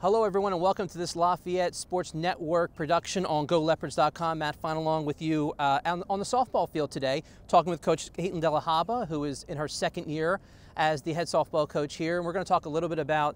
Hello everyone and welcome to this Lafayette Sports Network production on GoLeopards.com. Matt Fine along with you on the softball field today, talking with Coach Caitlyn Haba, who is in her second year as the head softball coach here. And we're going to talk a little bit about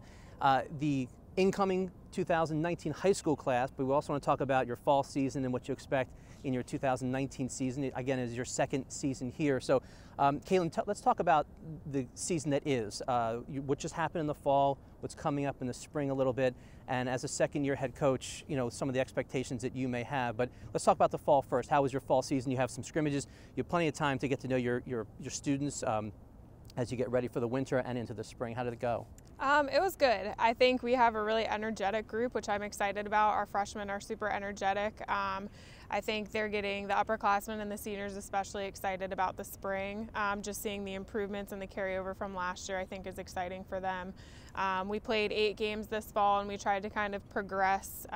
the incoming 2019 high school class, but we also want to talk about your fall season and what you expect in your 2019 season. Again, it's your second season here. So Caitlyn, let's talk about the season that is. What just happened in the fall, what's coming up in the spring a little bit, and as a second-year head coach, you know, some of the expectations that you may have. But let's talk about the fall first. How was your fall season? You have some scrimmages. You have plenty of time to get to know your students as you get ready for the winter and into the spring. How did it go? It was good. I think we have a really energetic group, which I'm excited about. Our freshmen are super energetic. I think they're getting the upperclassmen and the seniors especially excited about the spring. Just seeing the improvements and the carryover from last year I think is exciting for them. We played 8 games this fall and we tried to kind of progress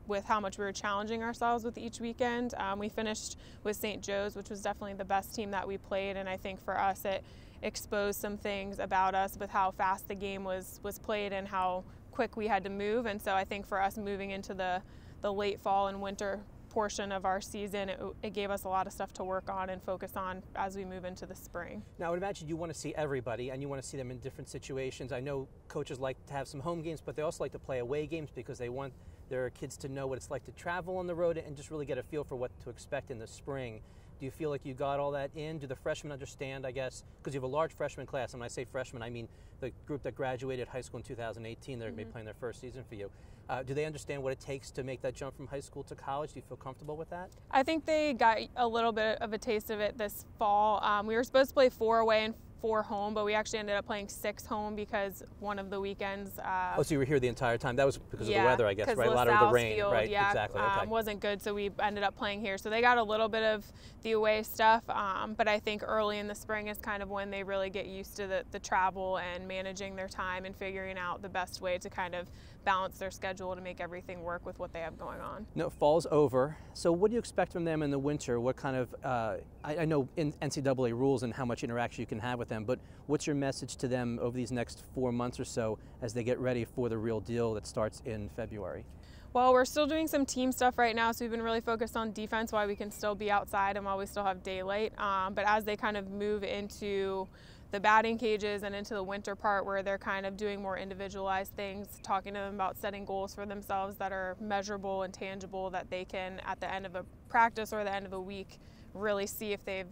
with how much we were challenging ourselves with each weekend. We finished with St. Joe's, which was definitely the best team that we played, and I think for us it exposed some things about us with how fast the game was played and how quick we had to move. And so I think for us moving into the late fall and winter portion of our season, it gave us a lot of stuff to work on and focus on as we move into the spring. Now I would imagine you want to see everybody and you want to see them in different situations. I know coaches like to have some home games, but they also like to play away games because they want their kids to know what it's like to travel on the road and just really get a feel for what to expect in the spring. Do you feel like you got all that in? Do the freshmen understand, I guess, because you have a large freshman class, and when I say freshmen, I mean the group that graduated high school in 2018, they're going to be playing their first season for you. Do they understand what it takes to make that jump from high school to college? Do you feel comfortable with that? I think they got a little bit of a taste of it this fall. We were supposed to play 4 away and 4 home, but we actually ended up playing 6 home because one of the weekends. Oh, so you were here the entire time? That was because of the weather, I guess, right? A lot of the rain, field, right? Yeah, exactly. Okay. Wasn't good, so we ended up playing here. So they got a little bit of the away stuff, but I think early in the spring is kind of when they really get used to the travel and managing their time and figuring out the best way to kind of balance their schedule to make everything work with what they have going on. No, fall's over. So what do you expect from them in the winter? What kind of, I know in NCAA rules and how much interaction you can have with them, but what's your message to them over these next 4 months or so as they get ready for the real deal that starts in February? Well, we're still doing some team stuff right now, so we've been really focused on defense while we can still be outside and while we still have daylight. But as they kind of move into the batting cages and into the winter part where they're kind of doing more individualized things, talking to them about setting goals for themselves that are measurable and tangible that they can, at the end of a practice or the end of a week, really see if they've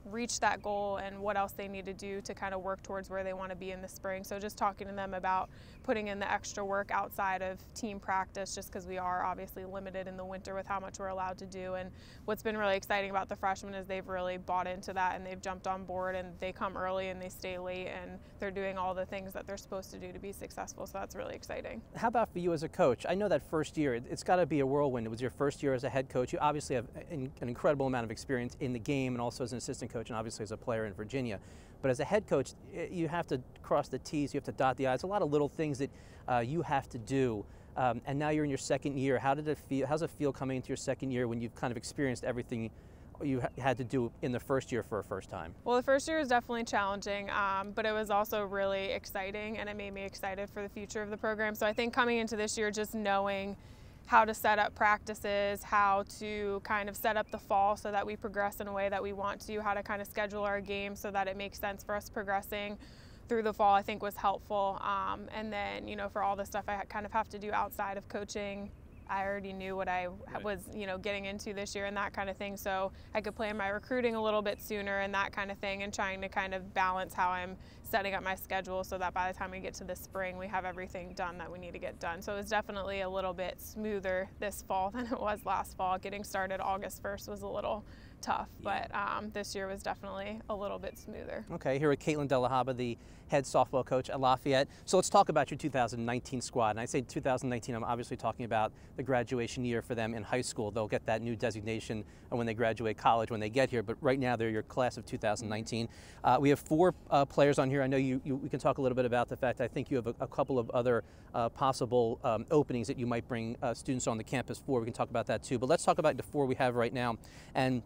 reach that goal and what else they need to do to kind of work towards where they want to be in the spring. So just talking to them about putting in the extra work outside of team practice, just because we are obviously limited in the winter with how much we're allowed to do. And what's been really exciting about the freshmen is they've really bought into that and they've jumped on board and they come early and they stay late and they're doing all the things that they're supposed to do to be successful. So that's really exciting. How about for you as a coach? I know that first year, it's got to be a whirlwind. It was your first year as a head coach. You obviously have an incredible amount of experience in the game and also as an assistant coach and obviously as a player in Virginia. But as a head coach, you have to cross the T's, you have to dot the I's, a lot of little things that you have to do. And now you're in your second year. How did it feel? How's it feel coming into your second year when you've kind of experienced everything you had to do in the first year for a first time? Well, the first year was definitely challenging, but it was also really exciting and it made me excited for the future of the program. So I think coming into this year, just knowing how to set up practices, how to kind of set up the fall so that we progress in a way that we want to, how to kind of schedule our games so that it makes sense for us progressing through the fall, I think was helpful. And then, you know, for all the stuff I kind of have to do outside of coaching, I already knew what I was, you know, getting into this year and that kind of thing. So I could plan my recruiting a little bit sooner and that kind of thing, and trying to kind of balance how I'm setting up my schedule so that by the time we get to the spring, we have everything done that we need to get done. So it was definitely a little bit smoother this fall than it was last fall. Getting started August 1st was a little tough, but this year was definitely a little bit smoother. Okay, here with Caitlyn Haba, the head softball coach at Lafayette. So let's talk about your 2019 squad. And I say 2019, I'm obviously talking about the graduation year for them in high school. They'll get that new designation when they graduate college when they get here, but right now they're your class of 2019. We have 4 players on here. I know we can talk a little bit about the fact I think you have a couple of other possible openings that you might bring students on the campus for. We can talk about that too. But let's talk about the 4 we have right now. And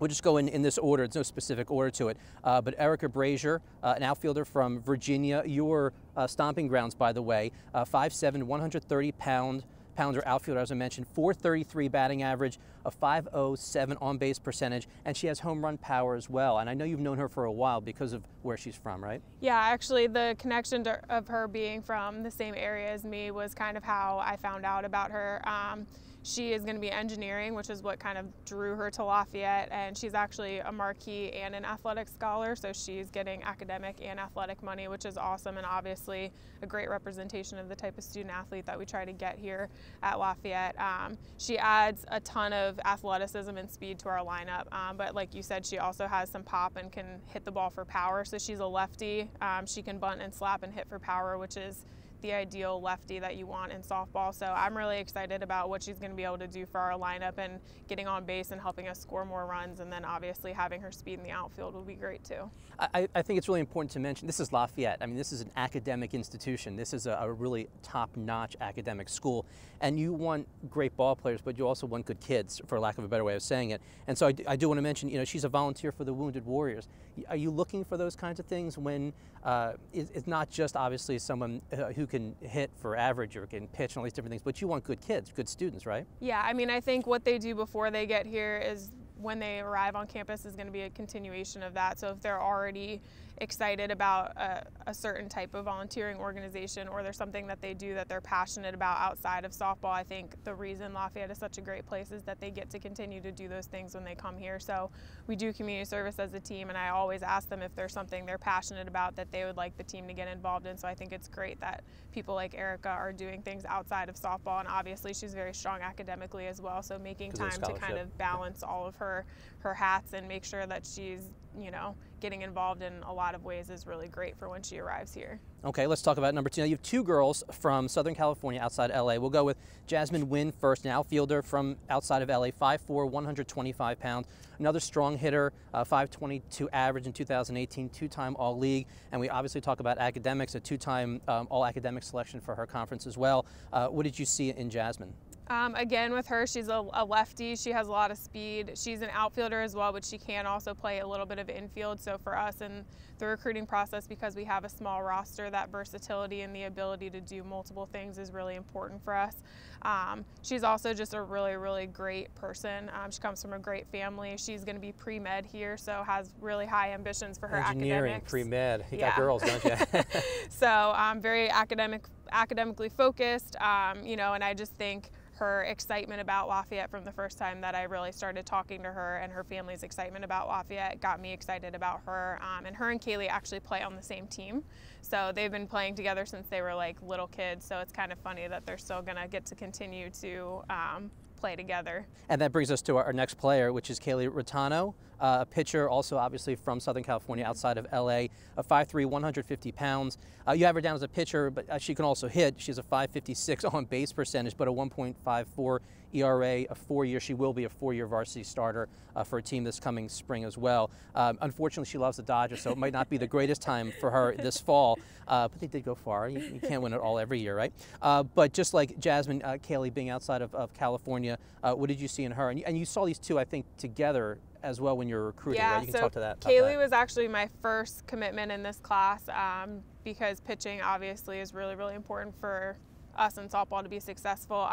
We'll just go in this order. There's no specific order to it. But Erica Brazier, an outfielder from Virginia, your stomping grounds, by the way, 5'7", 130-pounder outfielder, as I mentioned, 433 batting average, a 507 on-base percentage, and she has home run power as well. And I know you've known her for a while because of where she's from, right? Yeah, actually the connection of her being from the same area as me was kind of how I found out about her. She is going to be engineering, which is what kind of drew her to Lafayette, and she's actually a marquee and an athletic scholar, so she's getting academic and athletic money, which is awesome, and obviously a great representation of the type of student athlete that we try to get here at Lafayette. She adds a ton of athleticism and speed to our lineup, but like you said, she also has some pop and can hit the ball for power, so she's a lefty. She can bunt and slap and hit for power, which is the ideal lefty that you want in softball. So I'm really excited about what she's going to be able to do for our lineup, and getting on base and helping us score more runs, and then obviously having her speed in the outfield will be great too. I think it's really important to mention this is Lafayette. I mean, this is an academic institution. This is a really top-notch academic school, and you want great ball players, but you also want good kids, for lack of a better way of saying it. And so I do want to mention, you know, she's a volunteer for the Wounded Warriors. Are you looking for those kinds of things when it's not just obviously someone who can hit for average or can pitch and all these different things, but you want good kids, good students, right? Yeah, I mean, I think what they do before they get here is when they arrive on campus is going to be a continuation of that. So if they're already excited about a certain type of volunteering organization, or there's something that they do that they're passionate about outside of softball, I think the reason Lafayette is such a great place is that they get to continue to do those things when they come here. So we do community service as a team, and I always ask them if there's something they're passionate about that they would like the team to get involved in. So I think it's great that people like Erica are doing things outside of softball, and obviously she's very strong academically as well, so making time to kind of balance all of her hats and make sure that she's, you know, getting involved in a lot of ways is really great for when she arrives here. Okay, let's talk about number two. Now, you have two girls from Southern California outside LA. We'll go with Jasmine Wong first, an outfielder from outside of LA, 5'4", 125 pounds. Another strong hitter, 522 average in 2018, two-time All-League. And we obviously talk about academics, a two-time All-Academic selection for her conference as well. What did you see in Jasmine? Again, with her, she's a lefty. She has a lot of speed. She's an outfielder as well, but she can also play a little bit of infield. So for us in the recruiting process, because we have a small roster, that versatility and the ability to do multiple things is really important for us. She's also just a really, really great person. She comes from a great family. She's going to be pre-med here, so has really high ambitions for her Engineering, academics. pre-med. You got girls, don't you? So very academically focused, you know, and I just think her excitement about Lafayette from the first time that I really started talking to her, and her family's excitement about Lafayette got me excited about her. And her and Kaylee actually play on the same team. So they've been playing together since they were like little kids. So it's kind of funny that they're still gonna get to continue to play together. And that brings us to our next player, which is Kaylee Retino, a pitcher also obviously from Southern California outside of LA, a 5'3", 150 pounds. You have her down as a pitcher, but she can also hit. She has a 556 on base percentage, but a 1.54 ERA, a 4-year. She will be a 4-year varsity starter for a team this coming spring as well. Unfortunately, she loves the Dodgers, so it might not be the greatest time for her this fall, but they did go far. You can't win it all every year, right? But just like Jasmine, Kaylee being outside of California, what did you see in her? And you saw these two, I think, together as well when you're recruiting, yeah, right? You can talk to that. Kaylee was actually my first commitment in this class because pitching obviously is really, really important for us in softball to be successful.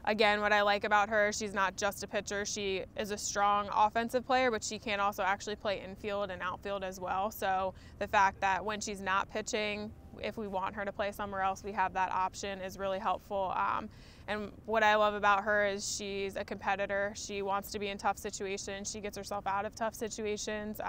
Again, what I like about her, she's not just a pitcher. She is a strong offensive player, but she can also actually play infield and outfield as well. So the fact that when she's not pitching, if we want her to play somewhere else, we have that option is really helpful. And what I love about her is she's a competitor. She wants to be in tough situations. She gets herself out of tough situations,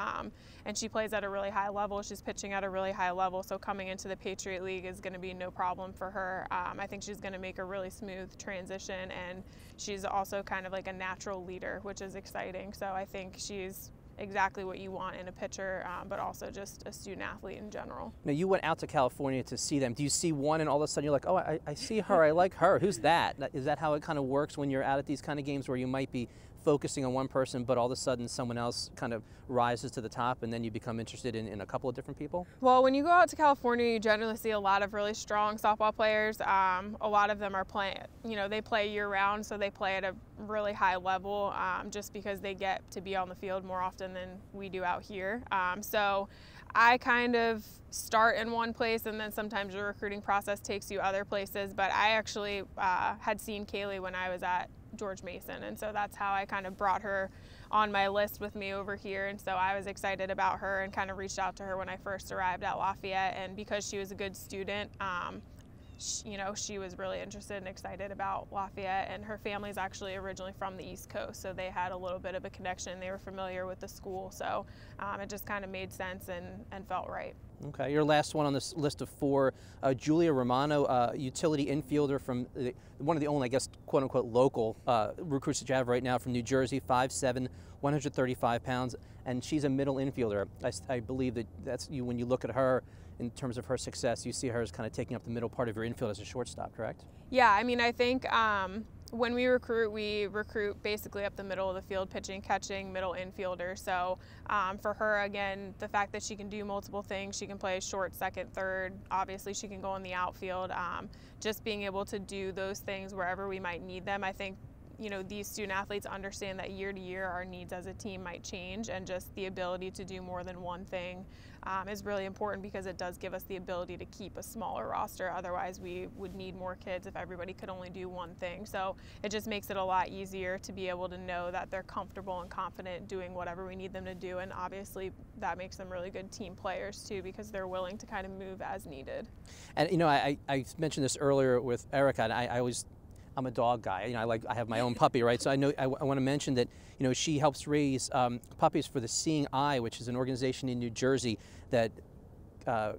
and she plays at a really high level. She's pitching at a really high level, so coming into the Patriot League is going to be no problem for her. I think she's going to make a really smooth transition, and she's also kind of like a natural leader, which is exciting. So I think she's exactly what you want in a pitcher, but also just a student athlete in general. Now, you went out to California to see them. Do you see one and all of a sudden you're like, oh, I see her, I like her. Who's that? Is that how it kind of works when you're out at these kind of games where you might be focusing on one person, but all of a sudden someone else kind of rises to the top, and then you become interested in a couple of different people? Well, when you go out to California, you generally see a lot of really strong softball players. A lot of them are playing, they play year round, so they play at a really high level just because they get to be on the field more often than we do out here. So I kind of start in one place, and then sometimes your recruiting process takes you other places. But I actually had seen Kaylee when I was at George Mason, and so that's how I kind of brought her on my list with me over here. And so I was excited about her and kind of reached out to her when I first arrived at Lafayette, and because she was a good student, she was really interested and excited about Lafayette, and her family's actually originally from the East Coast, so they had a little bit of a connection. They were familiar with the school, so it just kind of made sense and felt right. Okay, your last one on this list of 4, Julia Romano, utility infielder from one of the only, I guess, quote-unquote local recruits that you have right now from New Jersey, 5'7", 135 pounds, and she's a middle infielder. I believe that's when you look at her in terms of her success, you see her as kind of taking up the middle part of your infield as a shortstop, correct? Yeah, I mean, I think when we recruit basically up the middle of the field, pitching, catching, middle infielder. So for her, again, the fact that she can do multiple things, she can play short, second, third, obviously she can go in the outfield, just being able to do those things wherever we might need them. I think these student athletes understand that year to year our needs as a team might change, and just the ability to do more than one thing is really important, because it does give us the ability to keep a smaller roster. Otherwise we would need more kids if everybody could only do one thing. So it just makes it a lot easier to be able to know that they're comfortable and confident doing whatever we need them to do, and obviously that makes them really good team players too, because they're willing to kind of move as needed. And I mentioned this earlier with Erica, and I'm a dog guy. I have my own puppy, right? So I want to mention that she helps raise puppies for the Seeing Eye, which is an organization in New Jersey that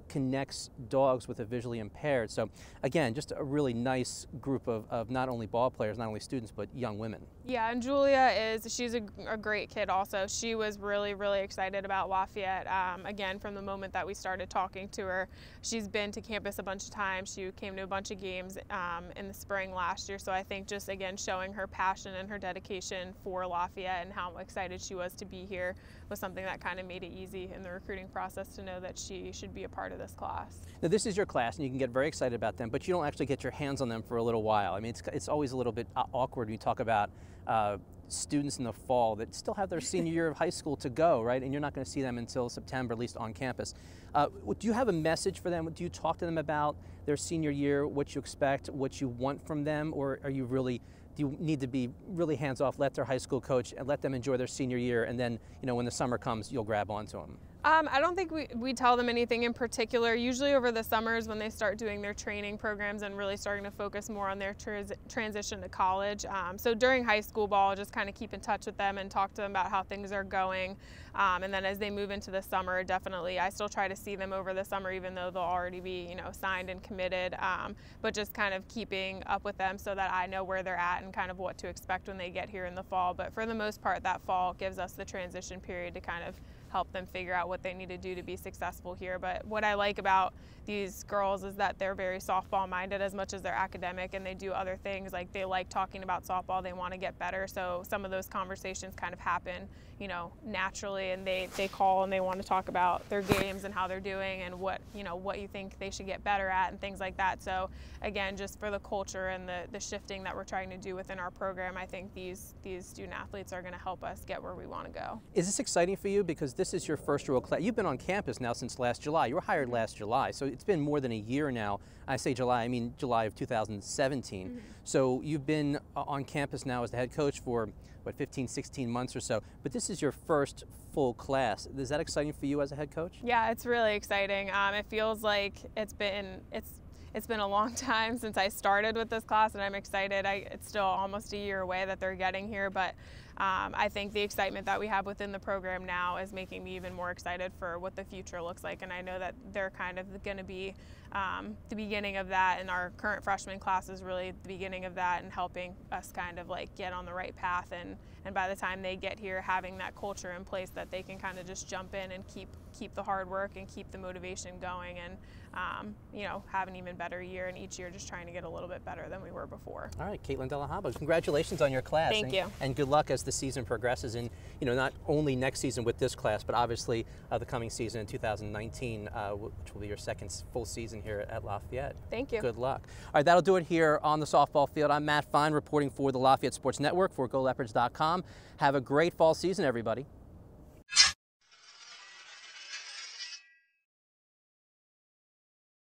connects dogs with the visually impaired. So again, just a really nice group of not only ball players, not only students, but young women. Yeah, and Julia she's a great kid also. She was really, really excited about Lafayette. Again, from the moment that we started talking to her, she's been to campus a bunch of times. She came to a bunch of games in the spring last year. So I think just, again, showing her passion and her dedication for Lafayette and how excited she was to be here was something that kind of made it easy in the recruiting process to know that she should be a part of this class. Now, this is your class, and you can get very excited about them, but you don't actually get your hands on them for a little while. I mean, it's always a little bit awkward when you talk about students in the fall that still have their senior year of high school to go, right? And you're not going to see them until September, at least on campus. Do you have a message for them? Do you talk to them about their senior year, what you expect, what you want from them, or do you need to be really hands-off, let their high school coach and let them enjoy their senior year, and then, when the summer comes, you'll grab onto them? I don't think we tell them anything in particular. Usually over the summers when they start doing their training programs and really starting to focus more on their transition to college. So during high school ball, just kind of keep in touch with them and talk to them about how things are going. And then as they move into the summer, definitely I still try to see them over the summer, even though they'll already be signed and committed, but just kind of keeping up with them so that I know where they're at and kind of what to expect when they get here in the fall. But for the most part, that fall gives us the transition period to kind of help them figure out what they need to do to be successful here. But what I like about these girls is that they're very softball minded as much as they're academic, and they do other things. Like, they like talking about softball, they want to get better, so some of those conversations kind of happen naturally, and they call and they want to talk about their games and how they're doing and what you think they should get better at and things like that. So again, just for the culture and the shifting that we're trying to do within our program, I think these student athletes are going to help us get where we want to go. Is this exciting for you? Because this is your first real class. You've been on campus now since last July. You were hired last July, so it's been more than a year now. I say July, I mean July of 2017. Mm-hmm. So you've been on campus now as the head coach for, 15, 16 months or so, but this is your first full class. Is that exciting for you as a head coach? Yeah, it's really exciting. It feels like it's been a long time since I started with this class, and I'm excited. It's still almost a year away that they're getting here, but I think the excitement that we have within the program now is making me even more excited for what the future looks like, and I know that they're kind of going to be the beginning of that, and our current freshman class is really the beginning of that and helping us kind of like get on the right path, and by the time they get here, having that culture in place that they can kind of just jump in and keep the hard work and keep the motivation going, and have an even better year, and each year just trying to get a little bit better than we were before. All right, Caitlyn Haba, congratulations on your class. Thank you. And good luck as the the season progresses, and not only next season with this class, but obviously the coming season in 2019, which will be your second full season here at Lafayette. Thank you. Good luck. All right, that'll do it here on the softball field. I'm Matt Fine reporting for the Lafayette Sports Network for GoLeopards.com. Have a great fall season, everybody.